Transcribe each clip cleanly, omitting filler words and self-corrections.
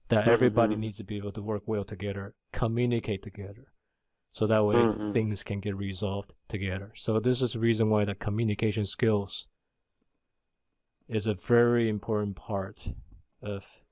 that everybody needs to be able to work well together, communicate together, so that way things can get resolved together. So this is the reason why the communication skills is a very important part of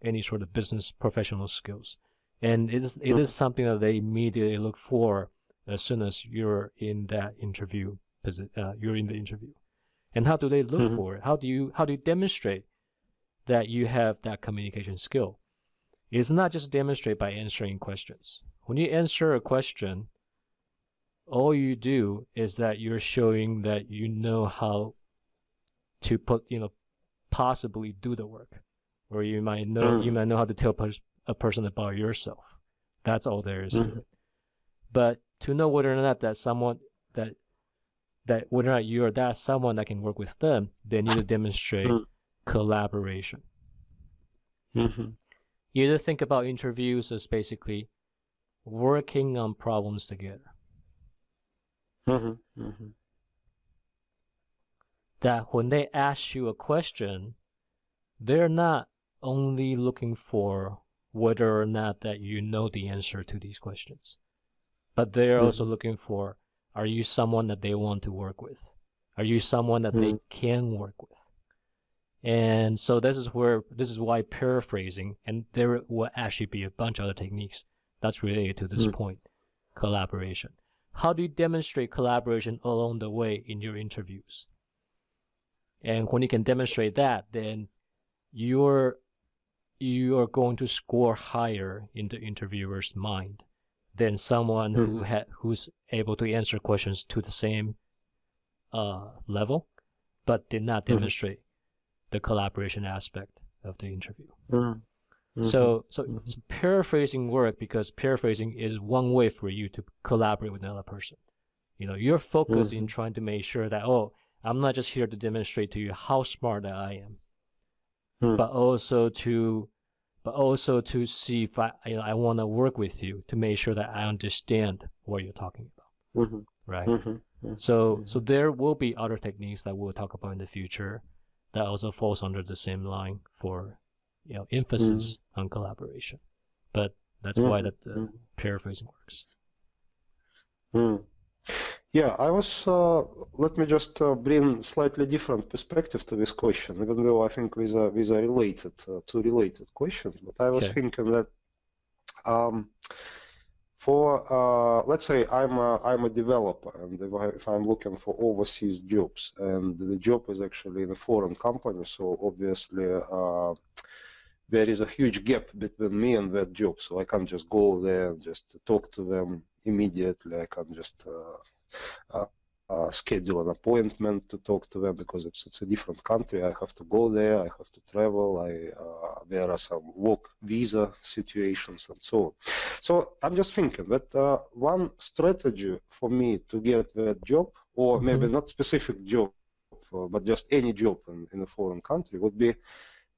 any sort of business professional skills. And it is something that they immediately look for as soon as you're in that interview. You're in the interview. And how do they look for it? How do you demonstrate that you have that communication skill? It's not just demonstrate by answering questions. When you answer a question, all you do is that you're showing that you know how to possibly do the work, or you might know how to tell a person about yourself. That's all there is to it. But to know whether or not that someone that whether or not you're that someone that can work with them, they need to demonstrate collaboration. You need to think about interviews as basically working on problems together. That when they ask you a question, they're not only looking for whether or not that you know the answer to these questions, but they're also looking for, are you someone that they want to work with? Are you someone that they can work with? And so this is why paraphrasing, and there will actually be a bunch of other techniques that's related to this point, collaboration. How do you demonstrate collaboration along the way in your interviews? And when you can demonstrate that, then you are going to score higher in the interviewer's mind than someone who's able to answer questions to the same level, but did not demonstrate the collaboration aspect of the interview. So paraphrasing work because paraphrasing is one way for you to collaborate with another person. You're focused in trying to make sure that, I'm not just here to demonstrate to you how smart that I am, but also to see if I want to work with you to make sure that I understand what you're talking about, right? So there will be other techniques that we'll talk about in the future that also falls under the same line for emphasis on collaboration, but that's why that paraphrasing works. Yeah, I was, let me just bring slightly different perspective to this question, even though I think these are related, two related questions, but I was thinking that for, let's say I'm a developer, and if I'm looking for overseas jobs, and the job is actually in a foreign company, so obviously there is a huge gap between me and that job, so I can't just go there and just talk to them immediately. I can just schedule an appointment to talk to them because it's a different country. I have to go there. I have to travel. There are some work visa situations and so on. So I'm just thinking that one strategy for me to get that job, or maybe not specific job, but just any job in a foreign country, would be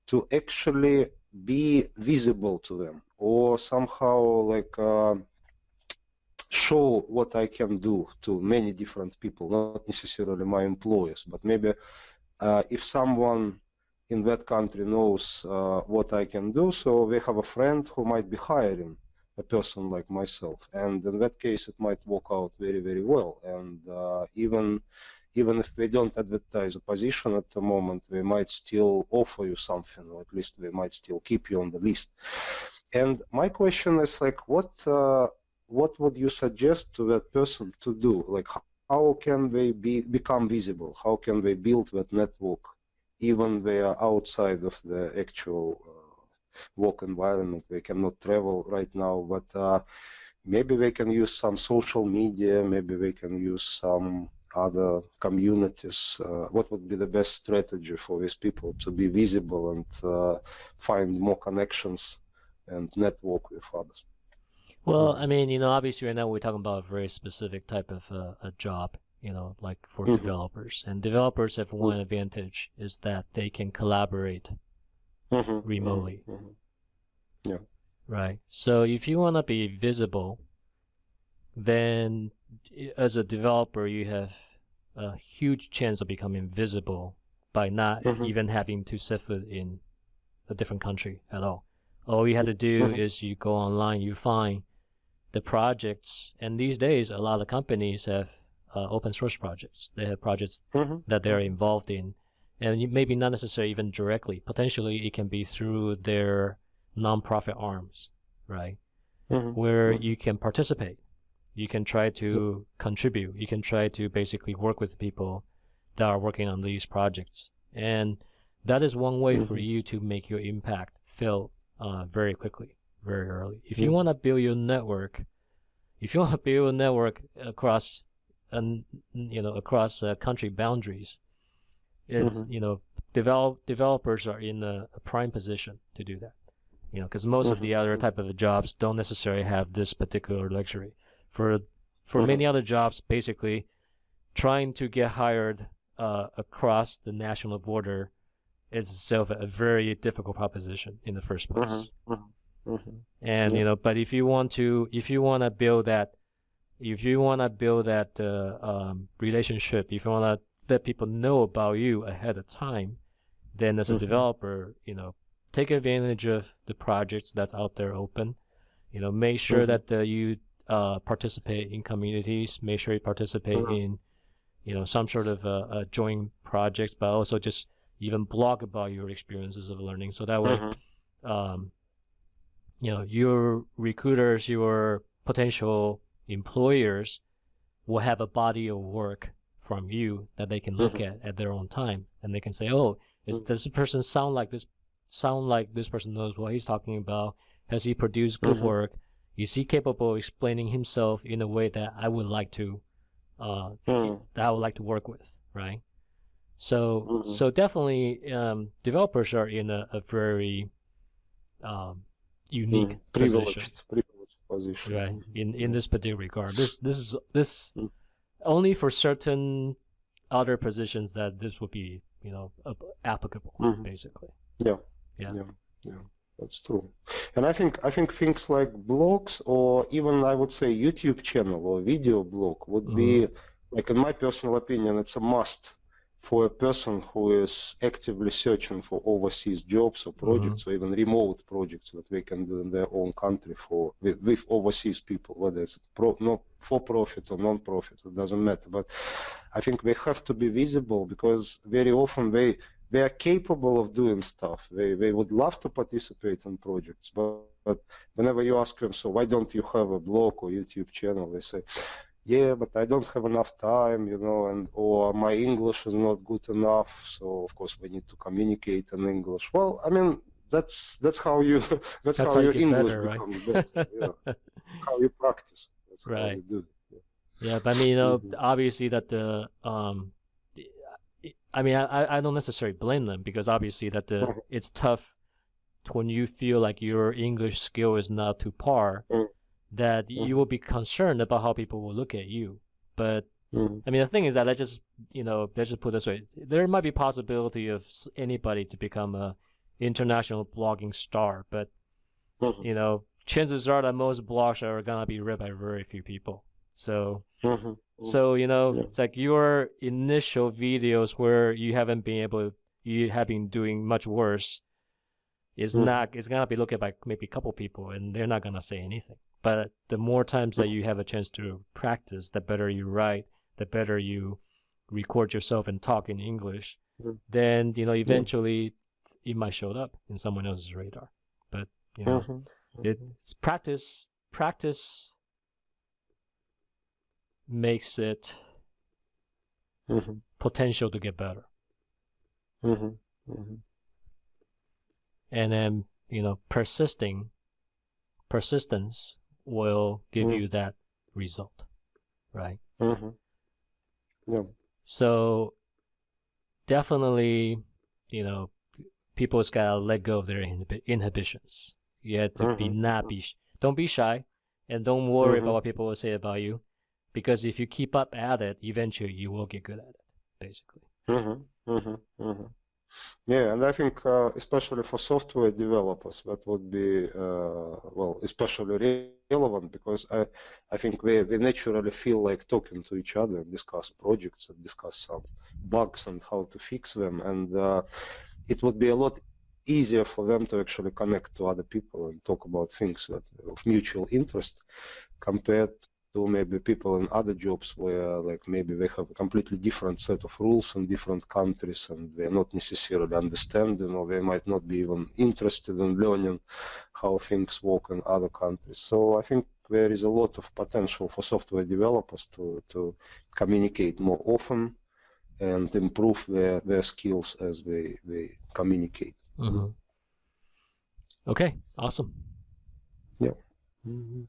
to actually be visible to them, or somehow like show what I can do to many different people, not necessarily my employers, but maybe if someone in that country knows what I can do, so they have a friend who might be hiring a person like myself, and in that case it might work out very, very well. And even if they don't advertise a position at the moment, they might still offer you something, or at least they might still keep you on the list. And my question is like, what would you suggest to that person to do? Like, how can they become visible? How can they build that network, even they are outside of the actual work environment? They cannot travel right now, but maybe they can use some social media, maybe they can use some other communities. What would be the best strategy for these people to be visible and find more connections and network with others? Well, I mean, obviously right now we're talking about a very specific type of a job, like for developers. And developers have one advantage is that they can collaborate remotely. Yeah. Right. So if you want to be visible, then as a developer, you have a huge chance of becoming visible by not even having to set foot in a different country at all. All you had to do is you go online, you find the projects, and these days a lot of companies have open source projects. They have projects that they're involved in, and maybe not necessarily even directly. Potentially, it can be through their nonprofit arms, right? Where you can participate. You can try to contribute. You can try to basically work with people that are working on these projects. And that is one way for you to make your impact felt very quickly, very early. If you want to build your network, across, across country boundaries, it's developers are in a prime position to do that. Because most of the other type of jobs don't necessarily have this particular luxury. For many other jobs, basically, trying to get hired across the national border is itself a very difficult proposition in the first place. And but if you want to build that, relationship, if you want to let people know about you ahead of time, then as a developer, take advantage of the projects that's out there open. Make sure that you participate in communities. Make sure you participate in some sort of joint projects, but also just even blog about your experiences of learning. So that way, your recruiters, your potential employers will have a body of work from you that they can look at their own time, and they can say, "Oh, does this person sound like this person knows what he's talking about? Has he produced good work? Is he capable of explaining himself in a way that I would like to work with?" Right? So definitely, developers are in a very unique privileged position, right? In this particular regard, this is only for certain other positions that this would be applicable, basically. Yeah, that's true. And I think things like blogs, or even I would say YouTube channel or video blog, would be, like, in my personal opinion, it's a must for a person who is actively searching for overseas jobs or projects, or even remote projects that they can do in their own country with overseas people, whether it's not for profit or non-profit, it doesn't matter. But I think they have to be visible, because very often they are capable of doing stuff. They would love to participate in projects, but whenever you ask them, so why don't you have a blog or YouTube channel, they say, yeah, but I don't have enough time, or my English is not good enough. So of course we need to communicate in English. Well, I mean, that's how you that's how your English better, becomes better. How you practice. That's how you do it. Yeah, but I mean, obviously that I don't necessarily blame them, because obviously that it's tough when you feel like your English skill is not to par. That you will be concerned about how people will look at you. But I mean, the thing is that let's just put it this way: there might be possibility of anybody to become a international blogging star, but chances are that most blogs are gonna be read by very few people. So it's like your initial videos where you have been doing much worse. It's gonna be looked at by maybe a couple people, and they're not gonna say anything. But the more times that you have a chance to practice, the better you write, the better you record yourself and talk in English, then eventually it might show up in someone else's radar. But it's practice. Practice makes it potential to get better. And then persistence will give you that result, right? So definitely, people's gotta let go of their inhibitions. You have to don't be shy, and don't worry about what people will say about you, because if you keep up at it, eventually you will get good at it, basically. Yeah, and I think especially for software developers, that would be especially relevant, because I think we naturally feel like talking to each other and discuss projects and discuss some bugs and how to fix them, and it would be a lot easier for them to actually connect to other people and talk about things that of mutual interest, compared to maybe people in other jobs where like maybe they have a completely different set of rules in different countries and they're not necessarily understanding, or they might not be even interested in learning how things work in other countries. So I think there is a lot of potential for software developers to communicate more often and improve their skills as they communicate. Okay, awesome. Yeah. Mm-hmm.